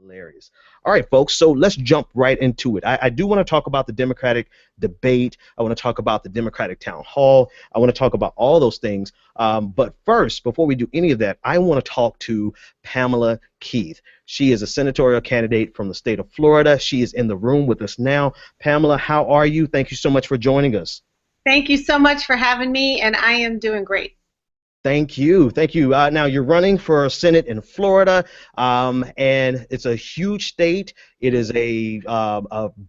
Hilarious. All right, folks, so let's jump right into it. I do want to talk about the Democratic debate. I want to talk about the Democratic town hall. I want to talk about all those things. But first, before we do any of that, I want to talk to Pamela Keith. She is a senatorial candidate from the state of Florida. She is in the room with us now. Pamela, how are you? Thank you so much for joining us. Thank you so much for having me, and I am doing great. Thank you. Thank you. Now, you're running for Senate in Florida, and it's a huge state. It is a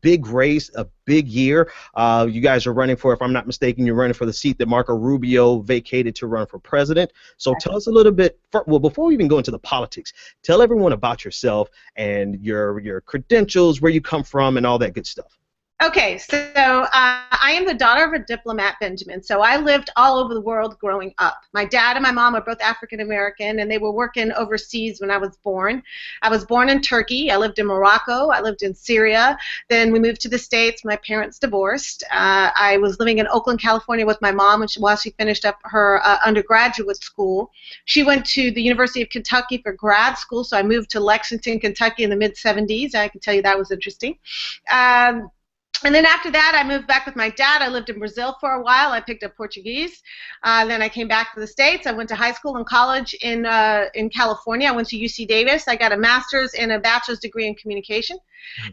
big race, a big year. You guys are running for, if I'm not mistaken, you're running for the seat that Marco Rubio vacated to run for president. So tell us a little bit, well, before we even go into the politics, tell everyone about yourself and your credentials, where you come from, and all that good stuff. Okay, so I am the daughter of a diplomat, Benjamin. So I lived all over the world growing up. My dad and my mom are both African American, and they were working overseas when I was born. I was born in Turkey. I lived in Morocco. I lived in Syria. Then we moved to the States. My parents divorced. I was living in Oakland, California with my mom while she finished up her undergraduate school. She went to the University of Kentucky for grad school, so I moved to Lexington, Kentucky in the mid-'70s. I can tell you that was interesting. And then after that, I moved back with my dad. I lived in Brazil for a while. I picked up Portuguese. Then I came back to the States. I went to high school and college in California. I went to UC Davis. I got a master's and a bachelor's degree in communication.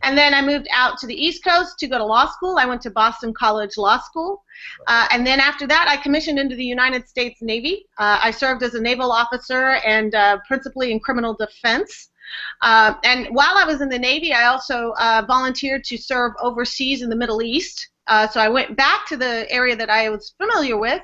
And then I moved out to the East Coast to go to law school. I went to Boston College Law School. And then after that, I commissioned into the United States Navy. I served as a naval officer and principally in criminal defense. And while I was in the Navy, I also volunteered to serve overseas in the Middle East. So I went back to the area that I was familiar with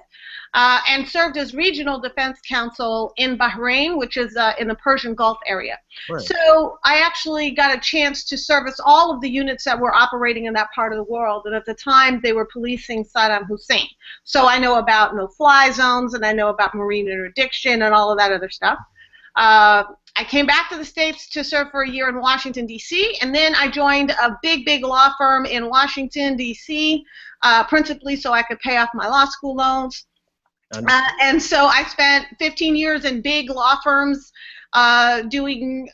and served as Regional Defense Counsel in Bahrain, which is in the Persian Gulf area. Right. So I actually got a chance to service all of the units that were operating in that part of the world. And at the time, they were policing Saddam Hussein. So I know about no-fly zones, and I know about marine interdiction and all of that other stuff. I came back to the States to serve for a year in Washington, D.C., and then I joined a big law firm in Washington, D.C., principally so I could pay off my law school loans. And so I spent 15 years in big law firms doing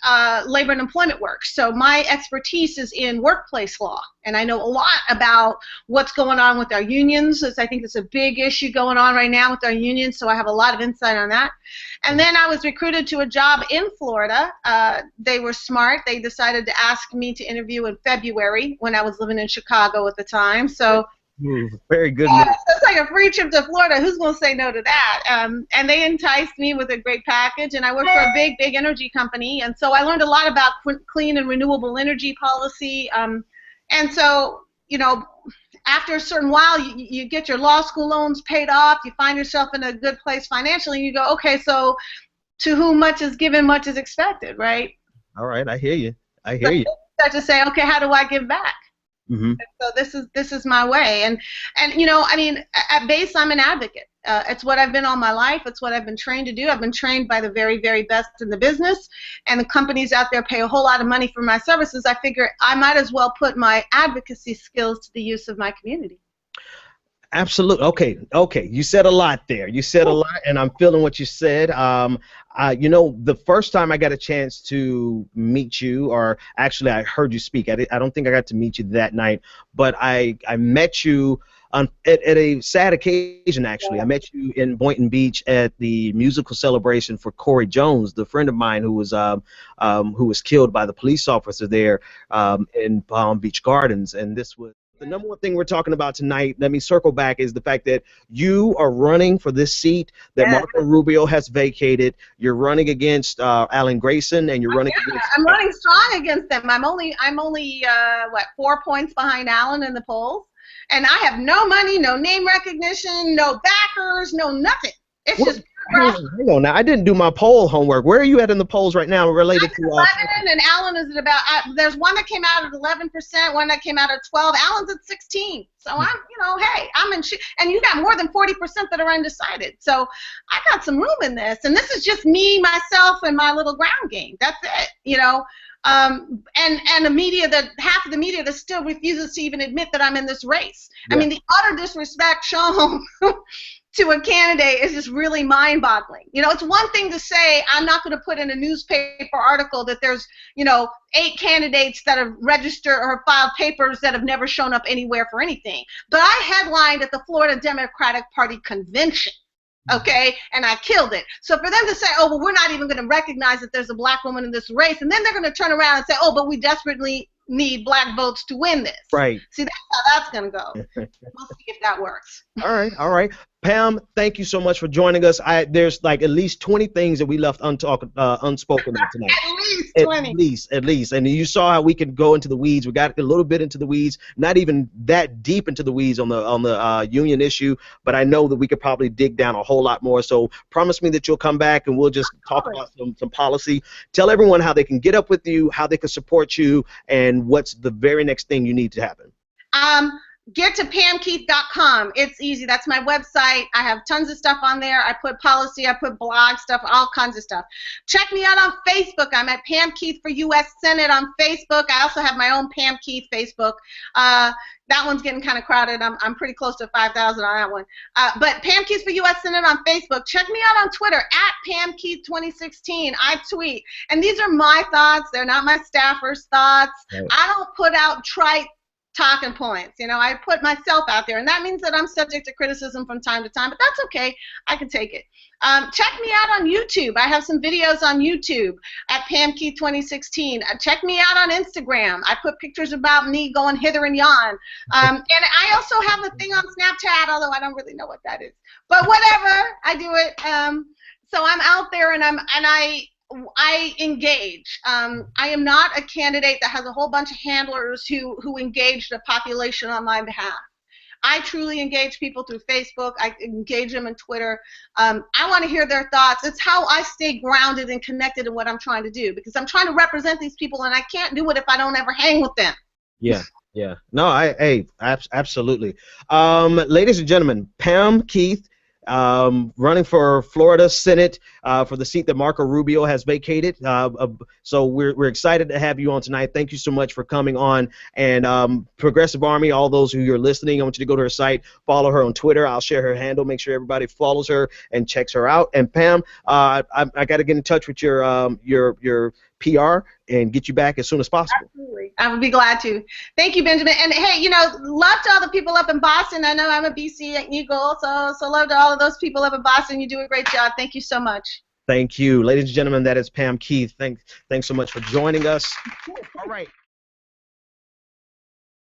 labor and employment work. So my expertise is in workplace law, and I know a lot about what's going on with our unions. I think it's a big issue going on right now with our unions, so I have a lot of insight on that. And then I was recruited to a job in Florida. They were smart. They decided to ask me to interview in February when I was living in Chicago at the time. So very good. It's like a free trip to Florida. Who's going to say no to that? And they enticed me with a great package, and I worked for a big energy company. And so I learned a lot about clean and renewable energy policy. And so, you know, after a certain while, you get your law school loans paid off. You find yourself in a good place financially. And you go, okay, so to whom much is given, much is expected, right? All right, I hear you. I hear you. Start to say, okay, how do I give back? Mm-hmm. So this is my way, and you know, I mean, at base, I'm an advocate. It's what I've been all my life. It's what I've been trained to do. I've been trained by the very best in the business, and the companies out there pay a whole lot of money for my services. I figure I might as well put my advocacy skills to the use of my community. Absolutely. Okay. You said a lot there. You said a lot, and I'm feeling what you said. You know, the first time I got a chance to meet you, or actually I heard you speak, I don't think I got to meet you that night, but I met you at a sad occasion, actually. I met you in Boynton Beach at the musical celebration for Corey Jones, the friend of mine who was killed by the police officer there in Palm Beach Gardens, and this was the number one thing we're talking about tonight. Let me circle back, is the fact that you are running for this seat that Marco Rubio has vacated. You're running against Alan Grayson, and you're running against... I'm running strong against them. I'm only what, 4 points behind Alan in the polls, and I have no money, no name recognition, no backers, no nothing. It's just... Hang on now. I didn't do my poll homework. Where are you at in the polls right now related to 11, and Alan is at about, there's one that came out at 11%, one that came out at 12. Alan's at 16. So I'm, you know, hey, I'm in, and you got more than 40% that are undecided. So I got some room in this, and this is just me, myself, and my little ground game. That's it, you know. and the media, that half of the media that still refuses to even admit that I'm in this race. Yeah. I mean, the utter disrespect shown to a candidate is just really mind-boggling. You know, it's one thing to say I'm not going to put in a newspaper article that there's, you know, 8 candidates that have registered or filed papers that have never shown up anywhere for anything. But I headlined at the Florida Democratic Party convention. Okay, and I killed it. So for them to say, oh, well, we're not even going to recognize that there's a black woman in this race, and then they're going to turn around and say, oh, but we desperately need black votes to win this. Right. See, that's how that's going to go. We'll see if that works. All right, all right. Pam, thank you so much for joining us. There's like at least 20 things that we left unspoken tonight. At least 20. At least. And you saw how we can go into the weeds. We got a little bit into the weeds, not even that deep into the weeds on the union issue, but I know that we could probably dig down a whole lot more. So promise me that you'll come back and we'll just talk about some policy. Tell everyone how they can get up with you, how they can support you, and what's the very next thing you need to happen. Get to pamkeith.com. It's easy. That's my website. I have tons of stuff on there. I put policy, I put blog stuff, all kinds of stuff. Check me out on Facebook. I'm at Pam Keith for U.S. Senate on Facebook. I also have my own Pam Keith Facebook. That one's getting kind of crowded. I'm pretty close to 5,000 on that one. But Pam Keith for U.S. Senate on Facebook. Check me out on Twitter at Pam Keith 2016. I tweet. And these are my thoughts. They're not my staffers' thoughts. Right. I don't put out trite talking points. You know, I put myself out there, and that means that I'm subject to criticism from time to time, but that's okay. I can take it. Check me out on YouTube. I have some videos on YouTube at Pam Keith 2016. Check me out on Instagram. I put pictures about me going hither and yon. And I also have a thing on Snapchat, although I don't really know what that is. But whatever, I do it. So I'm out there, and I engage. I am not a candidate that has a whole bunch of handlers who engage the population on my behalf. I truly engage people through Facebook. I engage them on Twitter. I want to hear their thoughts. It's how I stay grounded and connected in what I'm trying to do, because I'm trying to represent these people, and I can't do it if I don't ever hang with them. Yeah. Yeah. No, absolutely. Ladies and gentlemen, Pam Keith, running for Florida Senate for the seat that Marco Rubio has vacated. So we're excited to have you on tonight. Thank you so much for coming on. And Progressive Army, all those who are listening, I want you to go to her site, follow her on Twitter. I'll share her handle. Make sure everybody follows her and checks her out. And Pam, I got to get in touch with your PR and get you back as soon as possible. Absolutely. I would be glad to. Thank you, Benjamin. And hey, you know, love to all the people up in Boston. I know I'm a BC Eagle, so love to all of those people up in Boston. You do a great job. Thank you so much. Thank you. Ladies and gentlemen, that is Pam Keith. Thanks so much for joining us.